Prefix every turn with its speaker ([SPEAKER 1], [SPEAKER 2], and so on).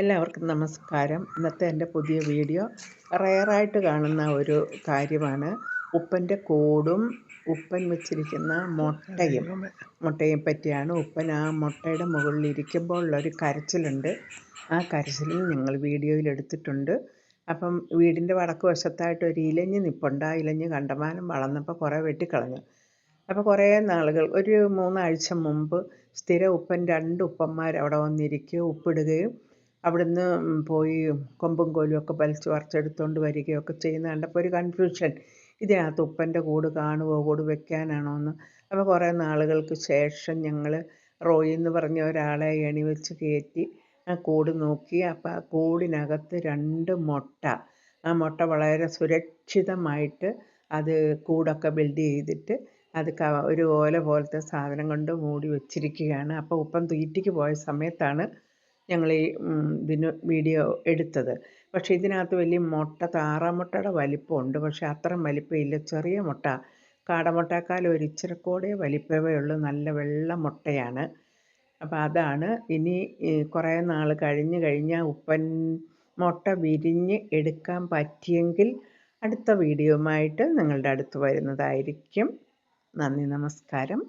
[SPEAKER 1] എല്ലാവർക്കും നമസ്കാരം. ഇന്നത്തെ എൻ്റെ പുതിയ വീഡിയോ റെയറായിട്ട് കാണുന്ന ഒരു കാര്യമാണ്. ഉപ്പൻ്റെ കൂടും ഉപ്പൻ വെച്ചിരിക്കുന്ന മുട്ടയും പറ്റിയാണ്. ഉപ്പൻ ആ മുട്ടയുടെ മുകളിൽ ഇരിക്കുമ്പോഴുള്ളൊരു കരച്ചിലുണ്ട്. ആ കരച്ചിലും ഞങ്ങൾ വീഡിയോയിൽ എടുത്തിട്ടുണ്ട്. അപ്പം വീടിൻ്റെ വടക്ക് വശത്തായിട്ട് ഒരു ഇലഞ്ഞ് നിൽപ്പുണ്ട്. ആ ഇലഞ്ഞ് കണ്ടമാനം വളർന്നപ്പോൾ കുറേ വെട്ടിക്കളഞ്ഞു. അപ്പോൾ കുറേ നാളുകൾ ഒരു 3 ആഴ്ച മുമ്പ് സ്ഥിരം ഉപ്പൻ 2 ഉപ്പന്മാർ അവിടെ വന്നിരിക്കുകയും ഉപ്പിടുകയും അവിടുന്ന് പോയി കൊമ്പും കോലും ഒക്കെ വലിച്ച് പറിച്ചെടുത്തുകൊണ്ട് വരികയൊക്കെ ചെയ്യുന്ന കണ്ടപ്പോൾ ഒരു കൺഫ്യൂഷൻ. ഇതിനകത്ത് ഉപ്പൻ്റെ കൂട് കാണുമോ, കൂട് വെക്കാനാണോ എന്ന്. അപ്പോൾ കുറേ നാളുകൾക്ക് ശേഷം ഞങ്ങൾ റോയി എന്ന് പറഞ്ഞ ഒരാളെ എണി വെച്ച് കയറ്റി ആ കൂട് നോക്കി. അപ്പോൾ ആ കൂടിനകത്ത് 2 മുട്ട. ആ മുട്ട വളരെ സുരക്ഷിതമായിട്ട് അത് കൂടൊക്കെ ബിൽഡ് ചെയ്തിട്ട് അത് ഒരു ഓല പോലത്തെ സാധനം കൊണ്ട് മൂടി വെച്ചിരിക്കുകയാണ്. അപ്പോൾ ഉപ്പൻ തീറ്റിക്ക് പോയ സമയത്താണ് ഞങ്ങൾ ഈ വീഡിയോ എടുത്തത്. പക്ഷേ ഇതിനകത്ത് വലിയ മുട്ട, താറാമുട്ടയുടെ വലിപ്പമുണ്ട്. പക്ഷേ അത്രയും വലിപ്പമില്ല, ചെറിയ മുട്ട. കാടമുട്ടയേക്കാളും ഒരു ഇച്ചിരി കൂടെ വലിപ്പമേ ഉള്ളൂ. നല്ല വെള്ള മുട്ടയാണ്. അപ്പോൾ അതാണ് ഇനി കുറേ നാൾ കഴിഞ്ഞാൽ ഉപ്പൻ മുട്ട വിരിഞ്ഞ് എടുക്കാൻ പറ്റിയെങ്കിൽ അടുത്ത വീഡിയോയുമായിട്ട് നിങ്ങളുടെ അടുത്ത് വരുന്നതായിരിക്കും. നന്ദി, നമസ്കാരം.